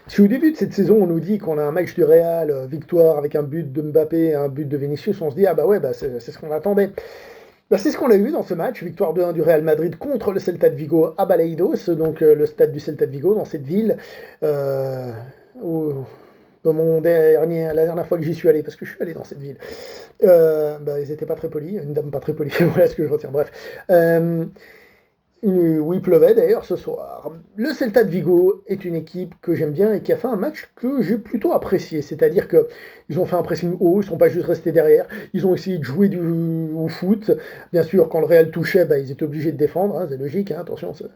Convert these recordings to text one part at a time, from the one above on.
Si au début de cette saison, on nous dit qu'on a un match du Real, victoire avec un but de Mbappé et un but de Vinicius, on se dit, ah bah ouais, bah c'est ce qu'on attendait. Bah, c'est ce qu'on a eu dans ce match, victoire 2-1 du Real Madrid contre le Celta de Vigo à Balaidos, donc le stade du Celta de Vigo, dans cette ville, euh, où, la dernière fois que j'y suis allé, parce que je suis allé dans cette ville, bah, ils n'étaient pas très polis, une dame pas très polie, voilà ce que je retiens, bref. Euh, où il pleuvait d'ailleurs ce soir. Le Celta de Vigo est une équipe que j'aime bien et qui a fait un match que j'ai plutôt apprécié. C'est-à-dire qu'ils ont fait un pressing haut, ils ne sont pas juste restés derrière, ils ont essayé de jouer au foot. Bien sûr, quand le Real touchait, bah, ils étaient obligés de défendre, hein, c'est logique, hein, attention, il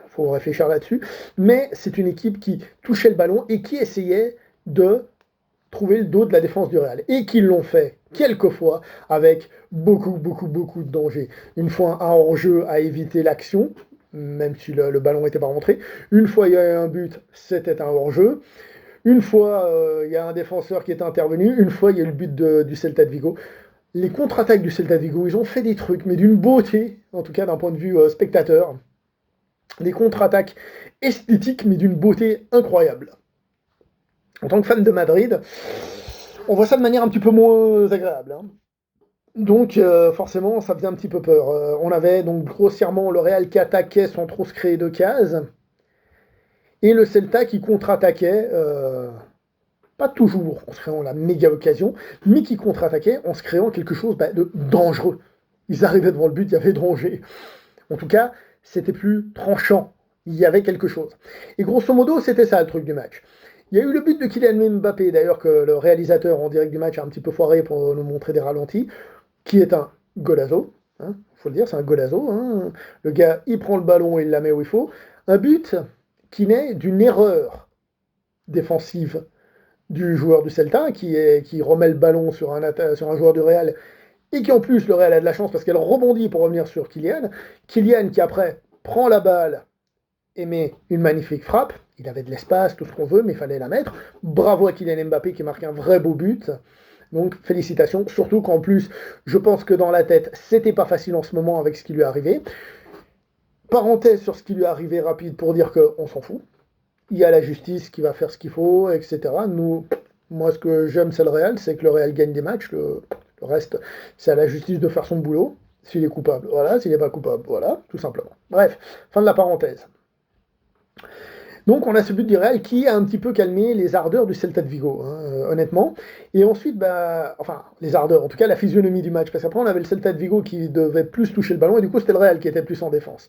faut réfléchir là-dessus. Mais c'est une équipe qui touchait le ballon et qui essayait de trouver le dos de la défense du Real. Et qu'ils l'ont fait quelques fois avec beaucoup de danger. Une fois un hors-jeu à éviter l'action, même si le ballon n'était pas rentré. Une fois il y a eu un but, c'était un hors-jeu. Une fois il y a un défenseur qui est intervenu. Une fois il y a eu le but du Celta de Vigo. Les contre-attaques du Celta de Vigo, ils ont fait des trucs, mais d'une beauté, en tout cas d'un point de vue spectateur. Des contre-attaques esthétiques, mais d'une beauté incroyable. En tant que fan de Madrid, on voit ça de manière un petit peu moins agréable, hein. Donc forcément, ça faisait un petit peu peur. On avait donc grossièrement le Real qui attaquait sans trop se créer de cases, et le Celta qui contre-attaquait, pas toujours en se créant la méga occasion, mais qui contre-attaquait en se créant quelque chose de dangereux. Ils arrivaient devant le but, il y avait danger. En tout cas, c'était plus tranchant. Il y avait quelque chose. Et grosso modo, c'était ça le truc du match. Il y a eu le but de Kylian Mbappé, d'ailleurs, que le réalisateur en direct du match a un petit peu foiré pour nous montrer des ralentis, qui est un golazo, hein, faut le dire, c'est un golazo, hein. Le gars, il prend le ballon et il la met où il faut. Un but qui naît d'une erreur défensive du joueur du Celta, qui remet le ballon sur un joueur du Real, et qui en plus, le Real a de la chance parce qu'elle rebondit pour revenir sur Kylian. Kylian qui après prend la balle et met une magnifique frappe. Il avait de l'espace, tout ce qu'on veut, mais il fallait la mettre. Bravo à Kylian Mbappé qui marque un vrai beau but. Donc félicitations, surtout qu'en plus, je pense que dans la tête, c'était pas facile en ce moment avec ce qui lui est arrivé. Parenthèse sur ce qui lui est arrivé rapide pour dire qu'on s'en fout. Il y a la justice qui va faire ce qu'il faut, etc. Nous, moi, ce que j'aime, c'est le Real, c'est que le Real gagne des matchs. Le reste, c'est à la justice de faire son boulot. S'il est coupable, voilà. S'il n'est pas coupable, voilà, tout simplement. Bref, fin de la parenthèse. Donc on a ce but du Real qui a un petit peu calmé les ardeurs du Celta de Vigo, hein, honnêtement. Et ensuite, bah, enfin, les ardeurs, en tout cas la physionomie du match, parce qu'après on avait le Celta de Vigo qui devait plus toucher le ballon, et du coup c'était le Real qui était plus en défense,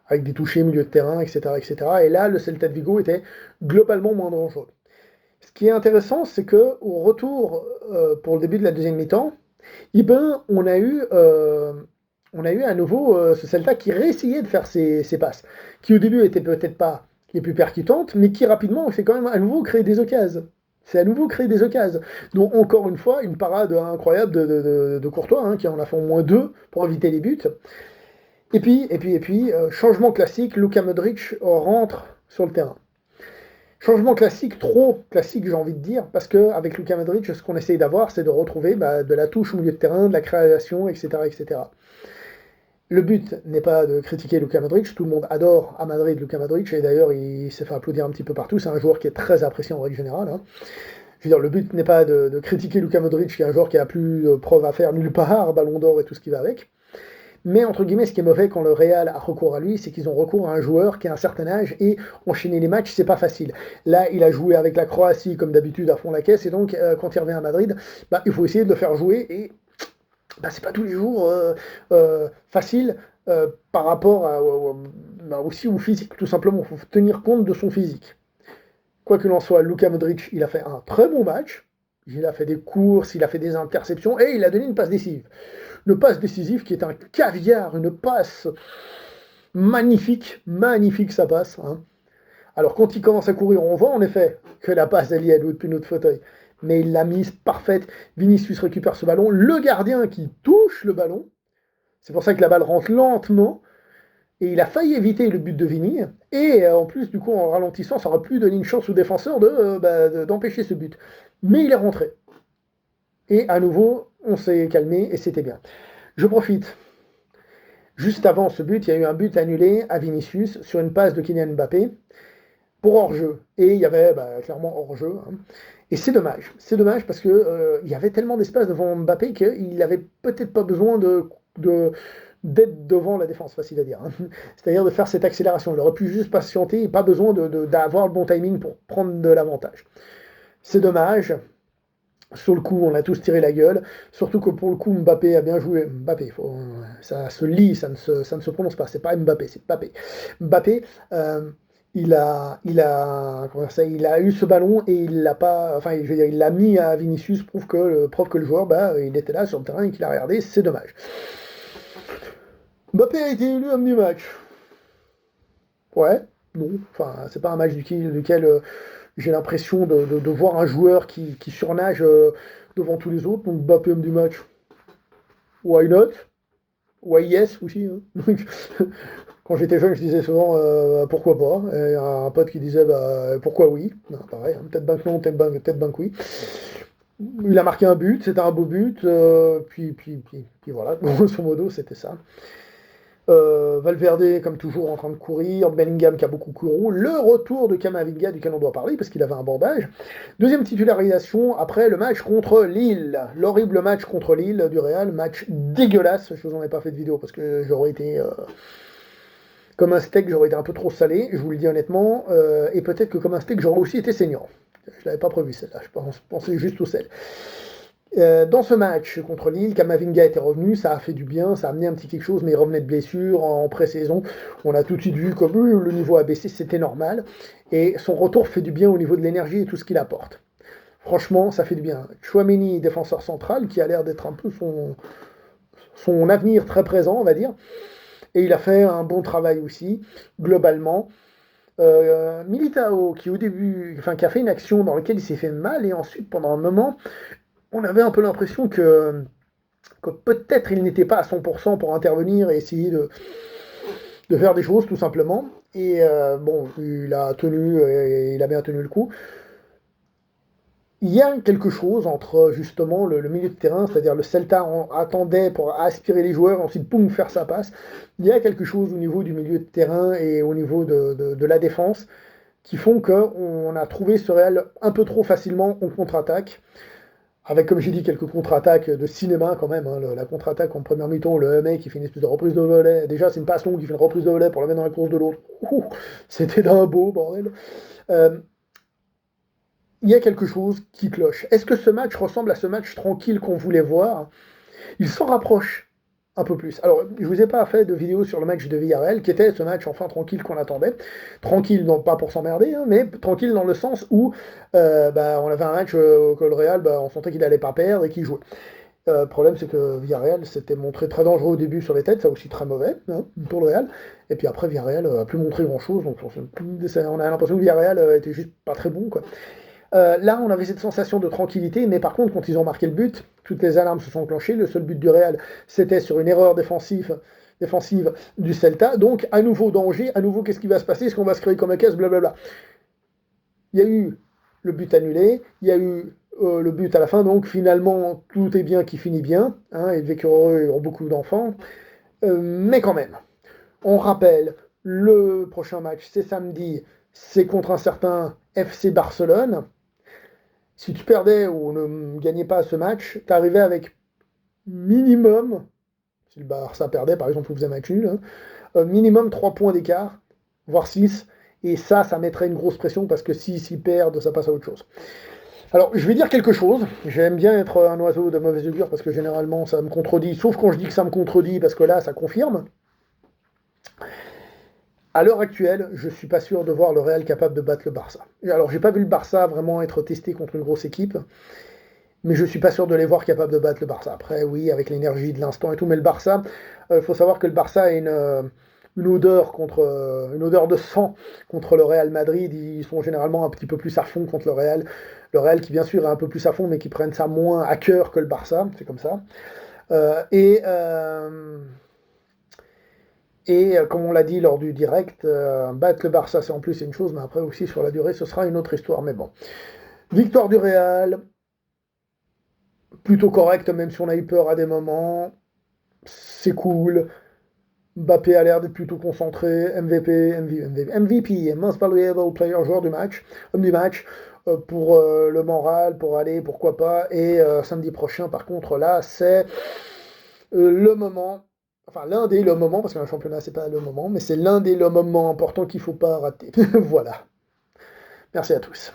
avec des touchés, milieu de terrain, etc. etc. Et là, le Celta de Vigo était globalement moins dangereux. Ce qui est intéressant, c'est que au retour pour le début de la deuxième mi-temps, eh ben, on a eu à nouveau ce Celta qui réessayait de faire ses passes, qui au début étaient peut-être pas les plus percutantes, mais qui rapidement s'est quand même à nouveau créé des occasions. C'est à nouveau créé des occasions. Donc encore une fois, une parade incroyable de Courtois, hein, qui en a fait au moins deux pour éviter les buts. Et puis, changement classique, Luka Modric rentre sur le terrain. Changement classique, trop classique j'ai envie de dire, parce qu'avec Luka Modric, ce qu'on essaye d'avoir, c'est de retrouver de la touche au milieu de terrain, de la création, etc. etc. Le but n'est pas de critiquer Luka Modric, tout le monde adore à Madrid Luka Modric, et d'ailleurs il s'est fait applaudir un petit peu partout, c'est un joueur qui est très apprécié en règle générale, hein. Je veux dire, le but n'est pas de critiquer Luka Modric, qui est un joueur qui a plus de preuves à faire nulle part, ballon d'or et tout ce qui va avec. Mais entre guillemets, ce qui est mauvais quand le Real a recours à lui, c'est qu'ils ont recours à un joueur qui a un certain âge et enchaîner les matchs, c'est pas facile. Là, il a joué avec la Croatie comme d'habitude à fond la caisse et donc quand il revient à Madrid, bah, il faut essayer de le faire jouer et bah, c'est pas tous les jours facile par rapport bah, aussi au physique, tout simplement. Il faut tenir compte de son physique. Quoi qu'il en soit, Luka Modric, il a fait un très bon match. Il a fait des courses, il a fait des interceptions et il a donné une passe décisive. Une passe décisive qui est un caviar, une passe magnifique ça passe, hein. Alors quand il commence à courir, on voit en effet que la passe elle y est depuis notre fauteuil. Mais il l'a mise parfaite. Vinicius récupère ce ballon. Le gardien qui touche le ballon. C'est pour ça que la balle rentre lentement. Et il a failli éviter le but de Vini. Et en plus, du coup, en ralentissant, ça aurait pu donner une chance au défenseur d'empêcher ce but. Mais il est rentré. Et à nouveau, on s'est calmé et c'était bien. Je profite. Juste avant ce but, il y a eu un but annulé à Vinicius sur une passe de Kylian Mbappé. pour hors-jeu. Et il y avait clairement hors-jeu. Hein. Et c'est dommage. C'est dommage parce que il y avait tellement d'espace devant Mbappé qu'il n'avait peut-être pas besoin d'être devant la défense, facile à dire. Hein. C'est-à-dire de faire cette accélération. Il aurait pu juste patienter et pas besoin d'avoir le bon timing pour prendre de l'avantage. C'est dommage. Sur le coup, on a tous tiré la gueule. Surtout que pour le coup, Mbappé a bien joué. Mbappé, ça se lit, ça ne se prononce pas. C'est pas Mbappé, c'est Mbappé. Mbappé, il a eu ce ballon et il l'a pas, enfin, je veux dire, il l'a mis à Vinicius, preuve que le joueur, il était là sur le terrain et qu'il a regardé. C'est dommage. Mbappé a été élu homme du match. Ouais, non, enfin, c'est pas un match duquel j'ai l'impression de voir un joueur qui surnage devant tous les autres. Donc Mbappé homme du match, why not? Why yes aussi. Hein. Quand j'étais jeune, je disais souvent pourquoi pas. Et un pote qui disait pourquoi oui. Non, pareil, hein, peut-être banque non, peut-être banque oui. Il a marqué un but, c'était un beau but. Puis voilà, grosso modo, c'était ça. Valverde, comme toujours, en train de courir. Bellingham qui a beaucoup couru. Le retour de Camavinga, duquel on doit parler, parce qu'il avait un bandage. Deuxième titularisation après le match contre Lille. L'horrible match contre Lille du Real. Match dégueulasse. Je vous en ai pas fait de vidéo parce que j'aurais été comme un steak, j'aurais été un peu trop salé, je vous le dis honnêtement. Et peut-être que comme un steak, j'aurais aussi été saignant. Je l'avais pas prévu celle-là. Je pensais juste au sel. Dans ce match contre Lille, Camavinga était revenu, ça a fait du bien, ça a amené un petit quelque chose, mais il revenait de blessure en pré-saison. On a tout de suite vu comme le niveau a baissé, c'était normal. Et son retour fait du bien au niveau de l'énergie et tout ce qu'il apporte. Franchement, ça fait du bien. Chouameni, défenseur central, qui a l'air d'être un peu son avenir très présent, on va dire. Et il a fait un bon travail aussi, globalement. Militao, qui au début, qui a fait une action dans laquelle il s'est fait mal, et ensuite, pendant un moment, on avait un peu l'impression que peut-être il n'était pas à 100% pour intervenir et essayer de faire des choses, tout simplement. Et bon, il a tenu, et il a bien tenu le coup. Il y a quelque chose entre justement le milieu de terrain, c'est-à-dire le Celta attendait pour aspirer les joueurs, ensuite poum, faire sa passe. Il y a quelque chose au niveau du milieu de terrain et au niveau de la défense qui font qu'on a trouvé ce Real un peu trop facilement en contre-attaque. Avec, comme j'ai dit, quelques contre-attaques de cinéma quand même. Hein. La contre-attaque en première mi-temps, le mec qui fait une espèce de reprise de volet. Déjà, c'est une passe longue qui fait une reprise de volet pour la mettre dans la course de l'autre. C'était d'un beau, bordel. Il y a quelque chose qui cloche. Est-ce que ce match ressemble à ce match tranquille qu'on voulait voir? Il s'en rapproche un peu plus. Alors, je vous ai pas fait de vidéo sur le match de Villarreal, qui était ce match enfin tranquille qu'on attendait. Tranquille, non pas pour s'emmerder, hein, mais tranquille dans le sens où on avait un match que le Real, on sentait qu'il allait pas perdre et qu'il jouait. Le problème, c'est que Villarreal s'était montré très dangereux au début sur les têtes, ça aussi très mauvais hein, pour le Real. Et puis après, Villarreal a plus montré grand-chose, donc on a l'impression que Villarreal était juste pas très bon, quoi. Là, on avait cette sensation de tranquillité, mais par contre, quand ils ont marqué le but, toutes les alarmes se sont enclenchées. Le seul but du Real, c'était sur une erreur défensive du Celta. Donc, à nouveau danger, à nouveau, qu'est-ce qui va se passer? Est-ce qu'on va se créer comme un caisse? Blablabla. Il y a eu le but annulé, il y a eu le but à la fin, donc finalement, tout est bien qui finit bien. Hein, ils vécurent heureux, ils ont beaucoup d'enfants. Mais quand même, on rappelle, le prochain match, c'est samedi, c'est contre un certain FC Barcelone. Si tu perdais ou ne gagnais pas ce match, tu arrivais avec minimum, si le Barça perdait par exemple, ou faisait match nul, hein, minimum 3 points d'écart, voire 6, et ça mettrait une grosse pression parce que s'ils perdent, ça passe à autre chose. Alors, je vais dire quelque chose, j'aime bien être un oiseau de mauvaise augure parce que généralement ça me contredit, sauf quand je dis que ça me contredit parce que là ça confirme. À l'heure actuelle, je ne suis pas sûr de voir le Real capable de battre le Barça. Alors, j'ai pas vu le Barça vraiment être testé contre une grosse équipe, mais je ne suis pas sûr de les voir capables de battre le Barça. Après, oui, avec l'énergie de l'instant et tout, mais le Barça, il faut savoir que le Barça a une odeur de sang contre le Real Madrid. Ils sont généralement un petit peu plus à fond contre le Real. Le Real qui, bien sûr, est un peu plus à fond, mais qui prennent ça moins à cœur que le Barça. C'est comme ça. Et comme on l'a dit lors du direct, battre le Barça, c'est en plus une chose, mais après aussi sur la durée, ce sera une autre histoire. Mais bon, victoire du Real, plutôt correcte, même si on a eu peur à des moments, c'est cool. Mbappé a l'air d'être plutôt concentré, MVP, Most Valuable Player, joueur du match, homme du match, pour le moral, pour aller, pourquoi pas. Et samedi prochain, par contre, là, c'est le moment, enfin l'un des le moment, parce qu'un championnat, c'est pas le moment, mais c'est l'un des le moments importants qu'il faut pas rater. Voilà. Merci à tous.